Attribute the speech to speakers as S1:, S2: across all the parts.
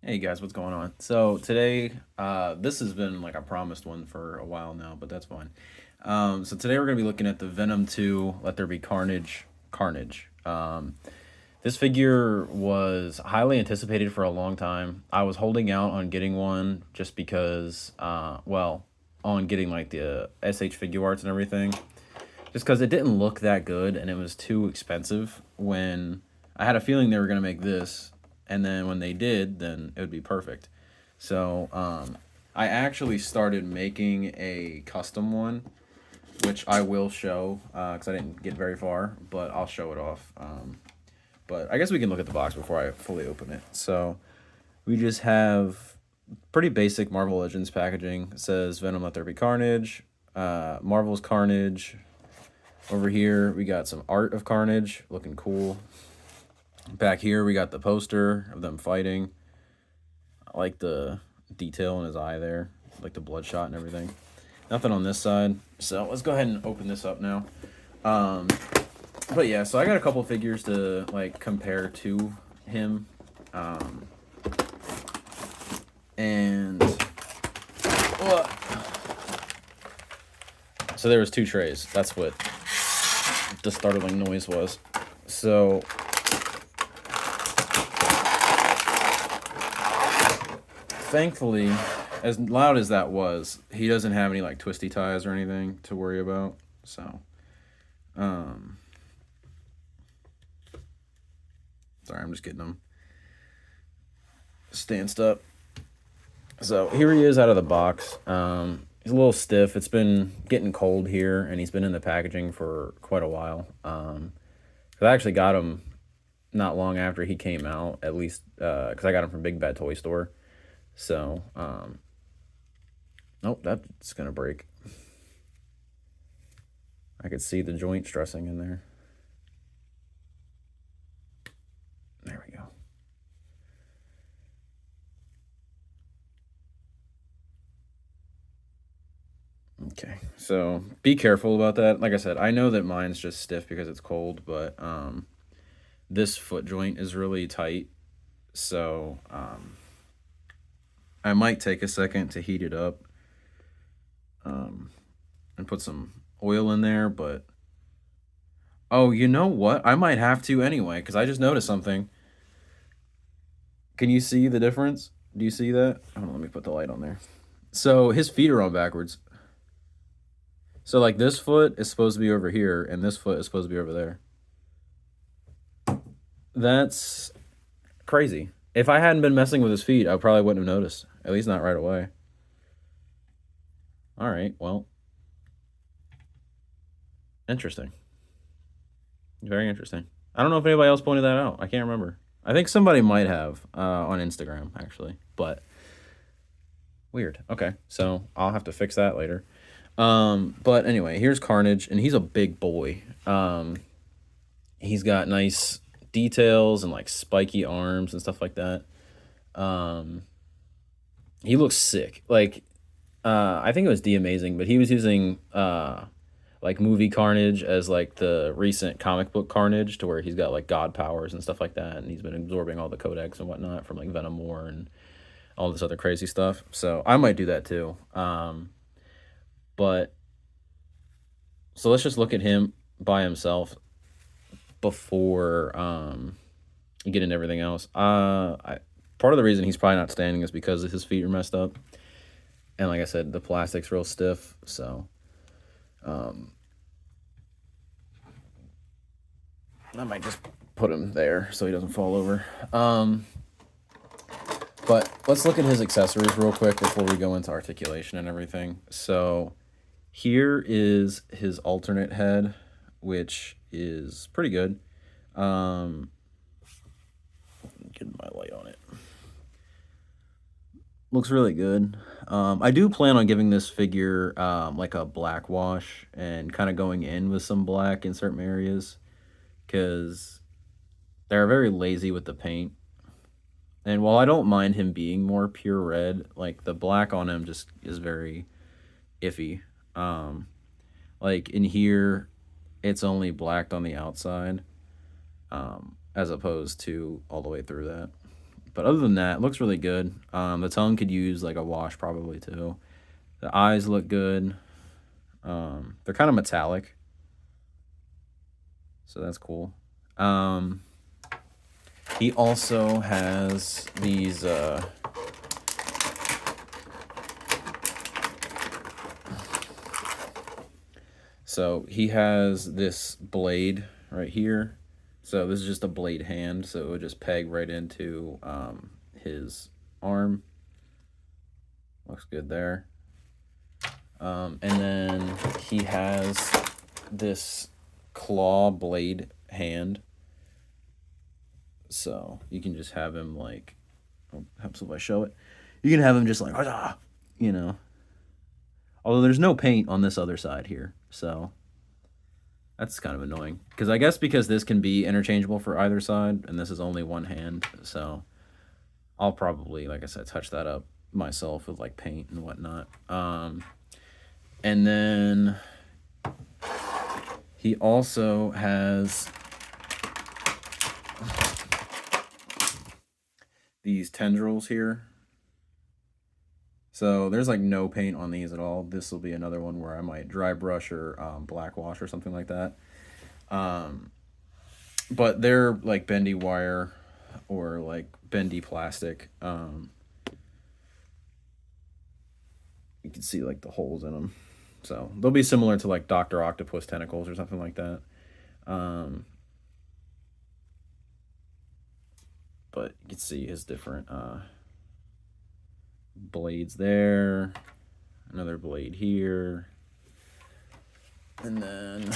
S1: Hey guys, what's going on? So today, this has been like a promised one for a while now, but that's fine. So today we're gonna be looking at the Venom 2 Let There Be Carnage. Carnage. This figure was highly anticipated for a long time. I was holding out on getting one just because, on getting like the SH figure arts and everything, just because it didn't look that good and it was too expensive. When I had a feeling they were gonna make this, and then when they did, then it would be perfect. So I actually started making a custom one, which I will show because I didn't get very far, but I'll show it off. But I guess we can look at the box before I fully open it. So we just have pretty basic Marvel Legends packaging. It says Venom Let There Be Carnage, Marvel's Carnage. Over here we got some art of Carnage, looking cool. Back here we got the poster of them fighting. I like the detail in his eye there, like the bloodshot and everything. Nothing on this side, so let's go ahead and open this up now. Um, but yeah, so I got a couple figures to like compare to him, and so there was two trays. That's what the startling noise was. So thankfully, as loud as that was, he doesn't have any like twisty ties or anything to worry about. So, sorry, I'm just getting him stanced up. So here he is out of the box. He's a little stiff. It's been getting cold here, and he's been in the packaging for quite a while. I actually got him not long after he came out, at least because I got him from Big Bad Toy Store. So, nope, that's gonna break. I could see the joint stressing in there. There we go. Okay, so be careful about that. Like I said, I know that mine's just stiff because it's cold, but this foot joint is really tight. So I might take a second to heat it up and put some oil in there, but oh, you know what? I might have to anyway because I just noticed something. Can you see the difference? Do you see that? Hold on, let me put the light on there. So his feet are on backwards. So like this foot is supposed to be over here, and this foot is supposed to be over there. That's crazy. If I hadn't been messing with his feet, I probably wouldn't have noticed. At least not right away. All right, well, interesting. Very interesting. I don't know if anybody else pointed that out. I can't remember. I think somebody might have on Instagram, actually. But weird. Okay, so I'll have to fix that later. But anyway, here's Carnage, and he's a big boy. He's got nice details and like spiky arms and stuff like that. Um, he looks sick. Like, I think it was D Amazing, but he was using like movie Carnage as like the recent comic book Carnage, to where he's got like god powers and stuff like that, and he's been absorbing all the codex and whatnot from like Venom War and all this other crazy stuff. So I might do that too. But so let's just look at him by himself before you get into everything else. Part of the reason he's probably not standing is because his feet are messed up, and like I said, the plastic's real stiff. So I might just put him there so he doesn't fall over. But let's look at his accessories real quick before we go into articulation and everything. So here is his alternate head, which is pretty good. Get my light on it. Looks really good. I do plan on giving this figure like a black wash and kind of going in with some black in certain areas, because they're very lazy with the paint. And while I don't mind him being more pure red, like the black on him just is very iffy. Like in here, it's only blacked on the outside, as opposed to all the way through that. But other than that, it looks really good. The tongue could use like a wash probably too. The eyes look good. They're kind of metallic, so that's cool. Um, he also has these. So he has this blade right here. So this is just a blade hand, so it would just peg right into his arm. Looks good there. And then he has this claw blade hand. So you can just have him like, helps if I show it. You can have him just like, you know. Although there's no paint on this other side here, so that's kind of annoying. Because I guess because this can be interchangeable for either side, and this is only one hand, so I'll probably, like I said, touch that up myself with like paint and whatnot. And then he also has these tendrils here. So there's like no paint on these at all. This will be another one where I might dry brush or black wash or something like that. But they're like bendy wire or like bendy plastic. You can see like the holes in them. So they'll be similar to like Dr. Octopus tentacles or something like that. But you can see his different blades there. Another blade here. And then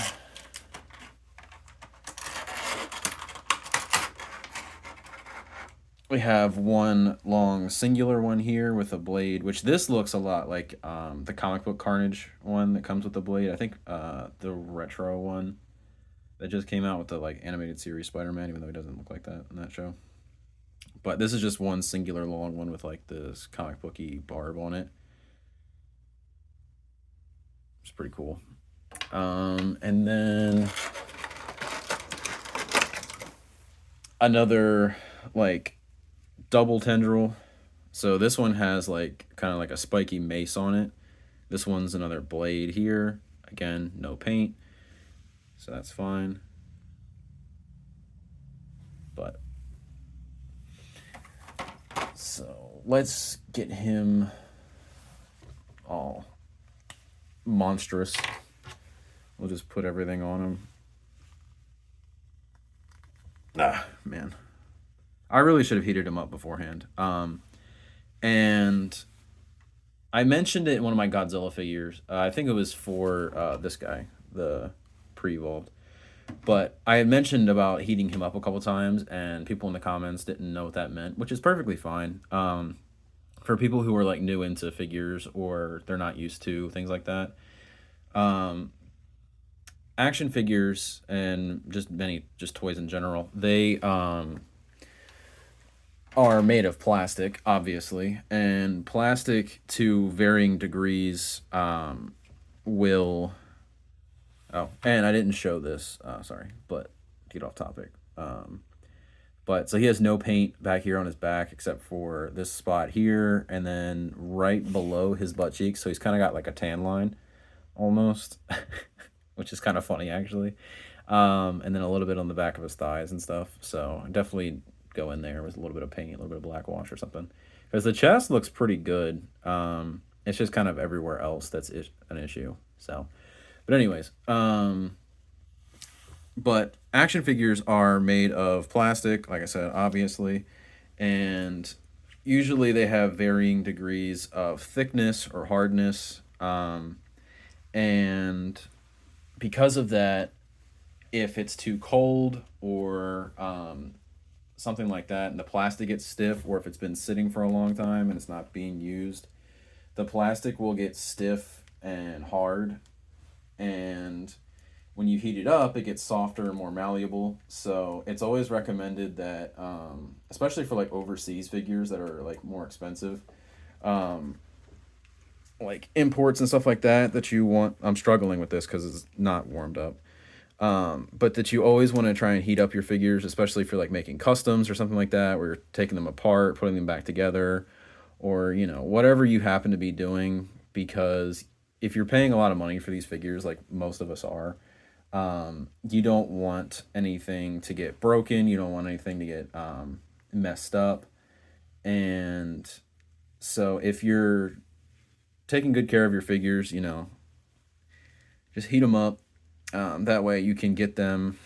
S1: we have one long singular one here with a blade, which this looks a lot like the comic book Carnage one that comes with the blade. I think the retro one that just came out with the like animated series Spider-Man, even though he doesn't look like that in that show. But this is just one singular long one with like this comic booky barb on it. It's pretty cool. And then another like double tendril. So this one has like kind of like a spiky mace on it. This one's another blade here. Again, no paint. So that's fine. But so let's get him all monstrous. We'll just put everything on him. Ah, man. I really should have heated him up beforehand. And I mentioned it in one of my Godzilla figures. I think it was for this guy, the pre-evolved. But I had mentioned about heating him up a couple times, and people in the comments didn't know what that meant, which is perfectly fine. For people who are like new into figures or they're not used to things like that, action figures and just toys in general, they are made of plastic, obviously, and plastic to varying degrees will. Oh, and I didn't show this. Sorry, but to get off topic. But so he has no paint back here on his back except for this spot here, and then right below his butt cheeks. So he's kind of got like a tan line, almost, which is kind of funny actually. And then a little bit on the back of his thighs and stuff. So definitely go in there with a little bit of paint, a little bit of black wash or something, because the chest looks pretty good. It's just kind of everywhere else that's an issue. So. But anyways, but action figures are made of plastic, like I said, obviously, and usually they have varying degrees of thickness or hardness, and because of that, if it's too cold or something like that, and the plastic gets stiff, or if it's been sitting for a long time and it's not being used, the plastic will get stiff and hard, and when you heat it up, it gets softer and more malleable. So it's always recommended that, especially for like overseas figures that are like more expensive, like imports and stuff like that, that you want. I'm struggling with this because it's not warmed up. But that you always want to try and heat up your figures, especially for like making customs or something like that, where you're taking them apart, putting them back together, or whatever you happen to be doing. Because if you're paying a lot of money for these figures, like most of us are, you don't want anything to get broken. You don't want anything to get messed up. And so if you're taking good care of your figures, just heat them up. That way you can get them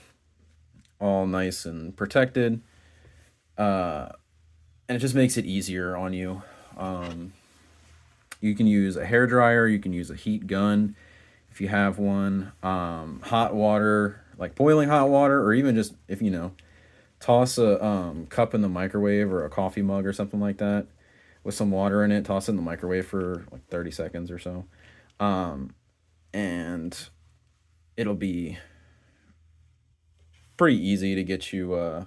S1: all nice and protected. Uh, and it just makes it easier on you. Um, you can use a hair dryer. You can use a heat gun if you have one. Hot water, like boiling hot water, or even just if toss a cup in the microwave or a coffee mug or something like that with some water in it. Toss it in the microwave for like 30 seconds or so, and it'll be pretty easy to get you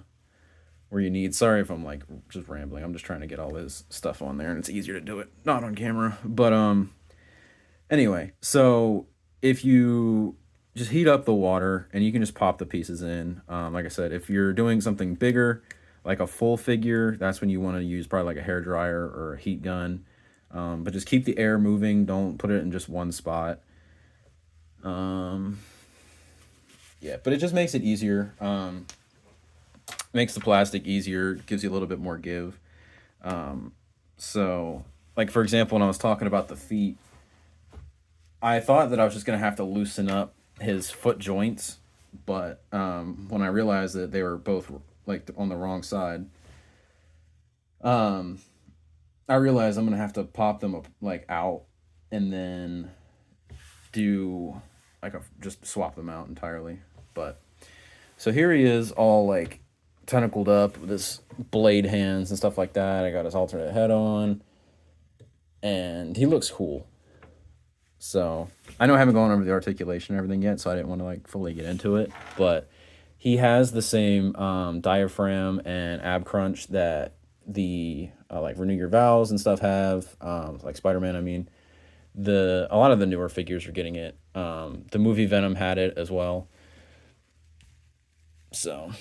S1: where you need. Sorry if I'm like just rambling. I'm just trying to get all this stuff on there, and it's easier to do it not on camera. But anyway, so if you just heat up the water and you can just pop the pieces in. Like I said, if you're doing something bigger, like a full figure, that's when you want to use probably like a hair dryer or a heat gun. But just keep the air moving. Don't put it in just one spot. Um, yeah, but it just makes it easier. Makes the plastic easier. Gives you a little bit more give. So, like for example, when I was talking about the feet, I thought that I was just gonna have to loosen up his foot joints, but when I realized that they were both like on the wrong side, um, I realized I'm gonna have to pop them up, like out, and then do like just swap them out entirely. But so here he is, all like tentacled up with his blade hands and stuff like that. I got his alternate head on, and he looks cool. So I know I haven't gone over the articulation and everything yet, so I didn't want to like fully get into it. But he has the same diaphragm and ab crunch that the like Renew Your Vows and stuff have. Like Spider Man, I mean, a lot of the newer figures are getting it. The movie Venom had it as well. So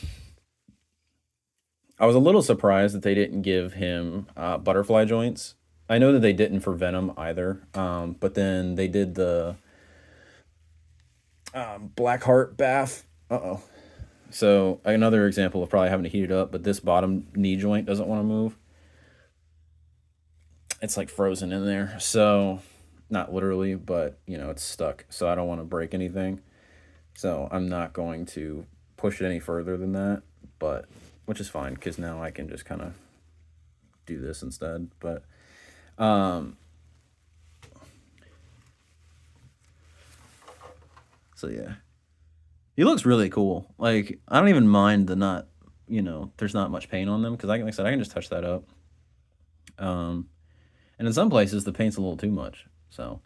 S1: I was a little surprised that they didn't give him butterfly joints. I know that they didn't for Venom either, but then they did the Black Heart bath. Uh-oh. So another example of probably having to heat it up, but this bottom knee joint doesn't want to move. It's like frozen in there. So not literally, but it's stuck. So I don't want to break anything. So I'm not going to push it any further than that, but which is fine because now I can just kind of do this instead. But um so yeah. He looks really cool. Like I don't even mind the not, there's not much paint on them because like I said, I can just touch that up. Um, and in some places the paint's a little too much, so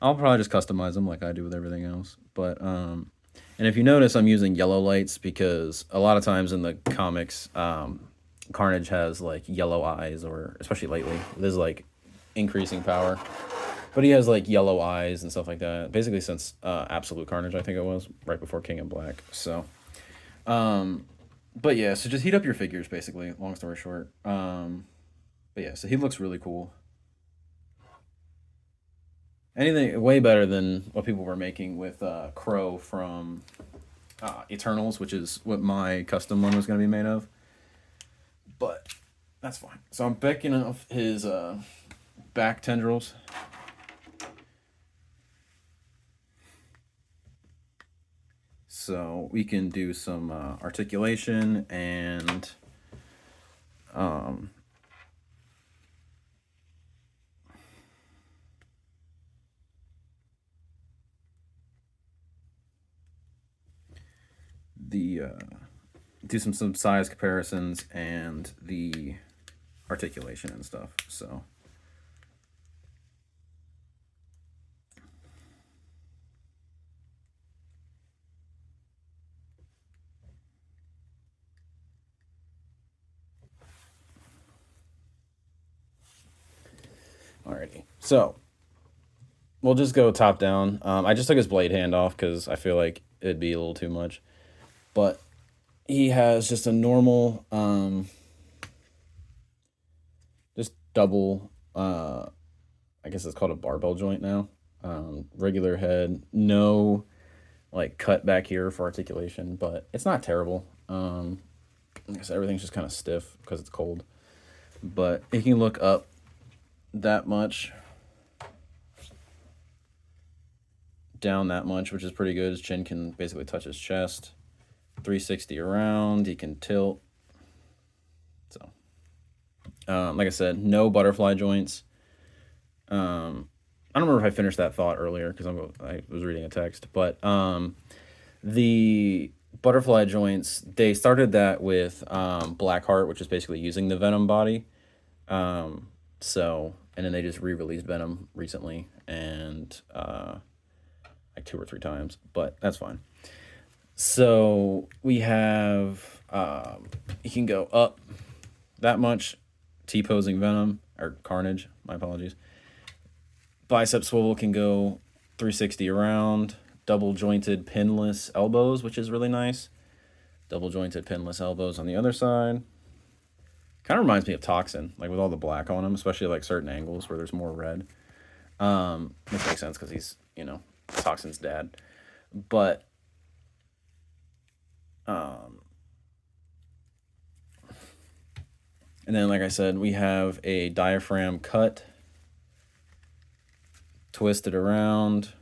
S1: I'll probably just customize them like I do with everything else. But and if you notice, I'm using yellow lights because a lot of times in the comics, Carnage has like yellow eyes, or especially lately, there's like increasing power. But he has like yellow eyes and stuff like that. Basically, since Absolute Carnage, I think it was right before King of Black. So, um, but yeah, so just heat up your figures, basically. Long story short. But yeah, so he looks really cool. Anything way better than what people were making with Crow from Eternals, which is what my custom one was going to be made of. But that's fine. So I'm backing off his back tendrils. So we can do some articulation and um, the do some size comparisons and the articulation and stuff. So alrighty. So we'll just go top down. I just took his blade hand off because I feel like it'd be a little too much. But he has just a normal, just double, I guess it's called a barbell joint now. Regular head, no like cut back here for articulation, but it's not terrible. I guess everything's just kind of stiff because it's cold. But it can look up that much, down that much, which is pretty good. His chin can basically touch his chest. 360 around, he can tilt. So, like I said, no butterfly joints. I don't remember if I finished that thought earlier because I was reading a text, but the butterfly joints, they started that with Blackheart, which is basically using the Venom body. So, and then they just re-released Venom recently, and like 2 or 3 times, but that's fine. So we have you can go up that much, T-posing Venom or Carnage. My apologies. Bicep swivel can go 360 around. Double jointed pinless elbows, which is really nice. Double jointed pinless elbows on the other side. Kind of reminds me of Toxin, like with all the black on him, especially like certain angles where there's more red. Which makes sense because he's, Toxin's dad. But and then, like I said, we have a diaphragm cut, twist it around,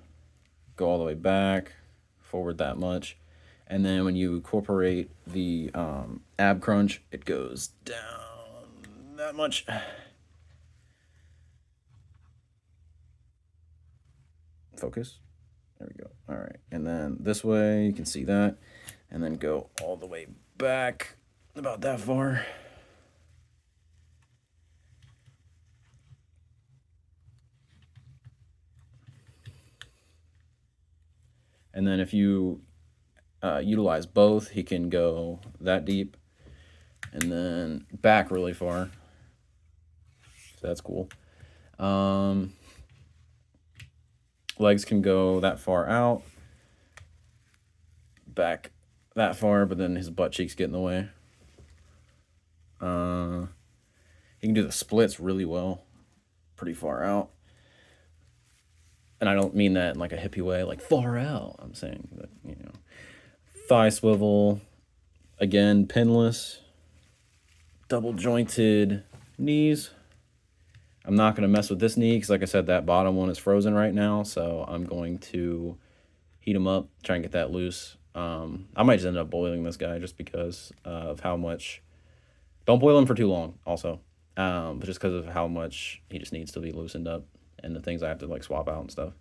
S1: go all the way back, forward that much. And then when you incorporate the ab crunch, it goes down that much. Focus. There we go. All right. And then this way, you can see that. And then go all the way back about that far. And then if you utilize both, he can go that deep and then back really far. So that's cool. Legs can go that far out, back that far, but then his butt cheeks get in the way. He can do the splits really well, pretty far out. And I don't mean that in like a hippie way, like far out. I'm saying that, thigh swivel, again, pinless, double jointed knees. I'm not going to mess with this knee because, like I said, that bottom one is frozen right now. So I'm going to heat him up, try and get that loose. I might just end up boiling this guy just because of how much. Don't boil him for too long, also. But just because of how much he just needs to be loosened up and the things I have to like swap out and stuff.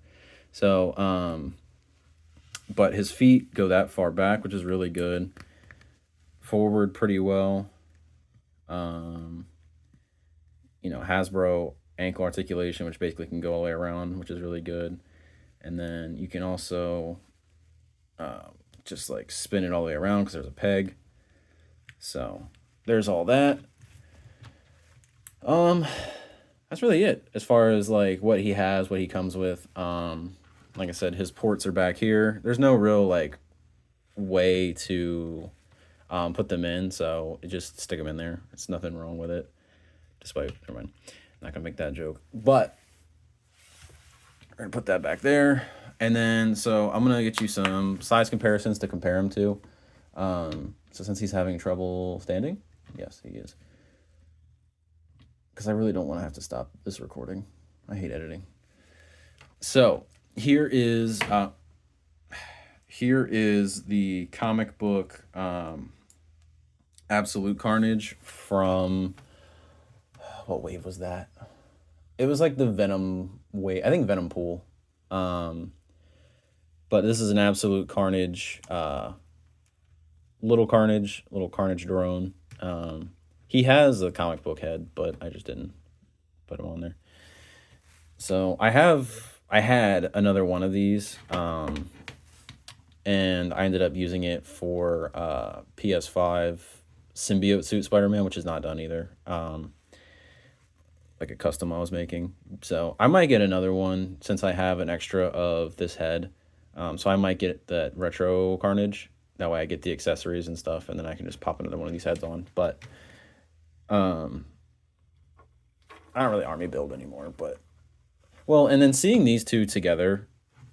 S1: So, but his feet go that far back, which is really good. Forward pretty well. Hasbro ankle articulation, which basically can go all the way around, which is really good. And then you can also just like spin it all the way around because there's a peg. So there's all that. That's really it as far as like what he has, what he comes with. Like I said, his ports are back here. There's no real like way to put them in, so just stick them in there. It's nothing wrong with it. Despite, never mind, I'm not gonna make that joke. But we're gonna put that back there, and then so I'm gonna get you some size comparisons to compare him to. So since he's having trouble standing, yes, he is. Because I really don't want to have to stop this recording. I hate editing. So here is the comic book Absolute Carnage from what wave was that? It was like the Venom wave. I think Venom Pool. But this is an Absolute Carnage, little Carnage drone. He has a comic book head, but I just didn't put him on there. So I had another one of these, and I ended up using it for PS5 symbiote suit Spider-Man, which is not done either. like a custom I was making. So I might get another one since I have an extra of this head. So I might get that retro Carnage. That way I get the accessories and stuff, and then I can just pop another one of these heads on. But um, I don't really army build anymore. But well, and then seeing these two together,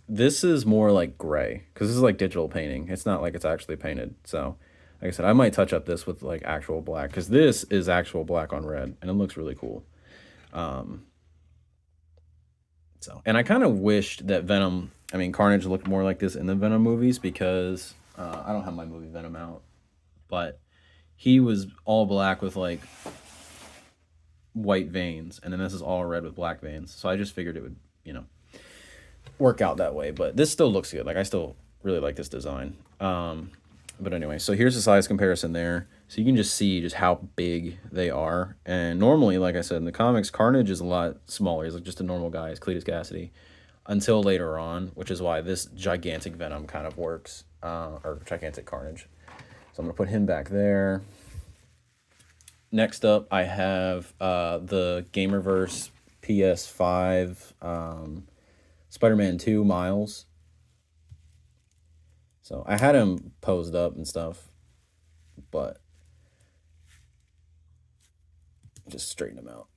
S1: this is more like gray because this is like digital painting. It's not like it's actually painted. So, like I said, I might touch up this with like actual black because this is actual black on red, and it looks really cool. Um, So, and I kind of wished that Venom, I mean, Carnage looked more like this in the Venom movies because I don't have my movie Venom out, but he was all black with like white veins, and then this is all red with black veins. So I just figured it would, you know, work out that way. But this still looks good. Like I still really like this design. But anyway, so here's the size comparison there. So you can just see just how big they are. And normally, like I said, in the comics, Carnage is a lot smaller. He's like just a normal guy. He's Cletus Cassidy. Until later on, which is why this gigantic Venom kind of works. Or gigantic Carnage. So I'm going to put him back there. Next up, I have the Gamerverse PS5 Spider-Man 2 Miles. So I had him posed up and stuff, but just straighten him out.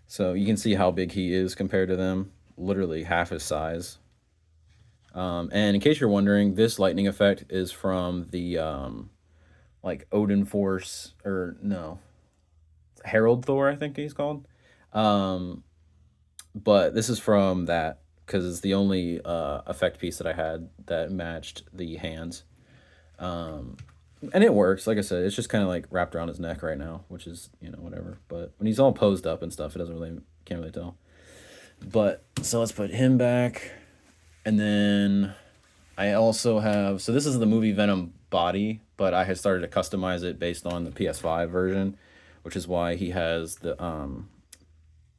S1: So you can see how big he is compared to them, literally half his size. And in case you're wondering, this lightning effect is from the like Odin Force, or no, Herald Thor, I think he's called. Um, but this is from that because it's the only effect piece that I had that matched the hands. Um, and it works. Like I said, it's just kind of like wrapped around his neck right now, which is whatever. But when he's all posed up and stuff, it doesn't really can't really tell. But so let's put him back, and then I also have, so this is the movie Venom body, but I had started to customize it based on the PS5 version, which is why he has the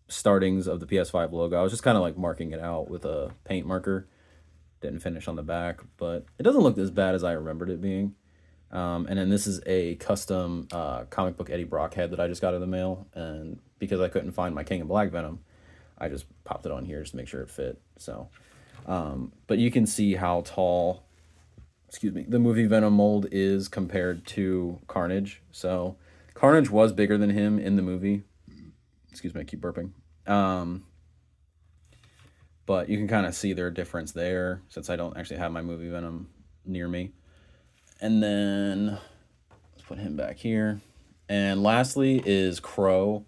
S1: startings of the PS5 logo. I was just kind of like marking it out with a paint marker. Didn't finish on the back, but it doesn't look as bad as I remembered it being. And then this is a custom comic book Eddie Brock head that I just got in the mail, and because I couldn't find my King of Black Venom, I just popped it on here just to make sure it fit. So, but you can see how tall, excuse me, the movie Venom mold is compared to Carnage. So, Carnage was bigger than him in the movie. Excuse me, I keep burping. But you can kind of see their difference there since I don't actually have my movie Venom near me. And then let's put him back here. And lastly is Crow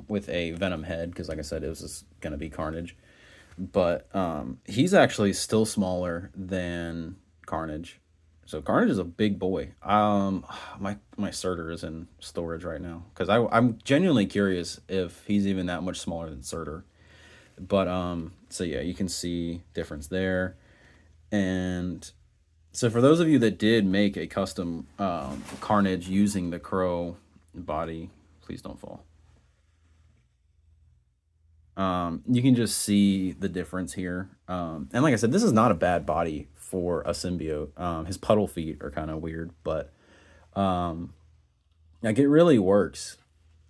S1: with a Venom head because, like I said, it was just going to be Carnage. But he's actually still smaller than Carnage. So Carnage is a big boy. My Surtur is in storage right now because I'm genuinely curious if he's even that much smaller than Surtur. But so yeah, you can see difference there. And so for those of you that did make a custom Carnage using the Crow body, please don't fall. You can just see the difference here. And like I said, this is not a bad body for a symbiote. His puddle feet are kind of weird, but like it really works.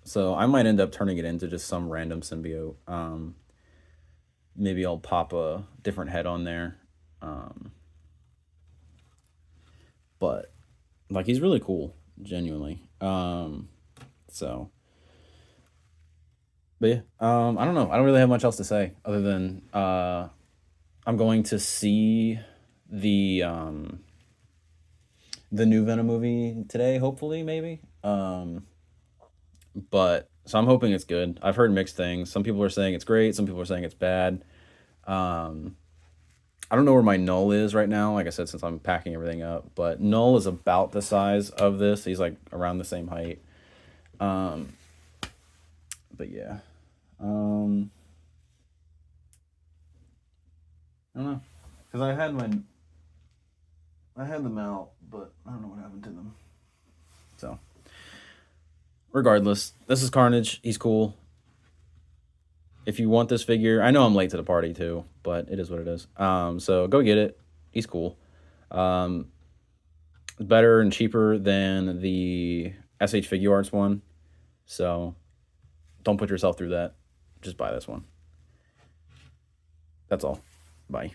S1: So I might end up turning it into just some random symbiote. Maybe I'll pop a different head on there. But like he's really cool, genuinely. So but yeah, I don't know. I don't really have much else to say other than I'm going to see the the new Venom movie today, hopefully, maybe. But so I'm hoping it's good. I've heard mixed things. Some people are saying it's great. Some people are saying it's bad. Um, I don't know where my Null is right now. Like I said, since I'm packing everything up, but Null is about the size of this. He's like around the same height. Um, but yeah, um, I don't know because I had them out, but I don't know what happened to them. So regardless, this is Carnage. He's cool. If you want this figure, I know I'm late to the party too, but it is what it is. So go get it. He's cool. Um, better and cheaper than the SH Figure Arts one. So don't put yourself through that. Just buy this one. That's all. Bye.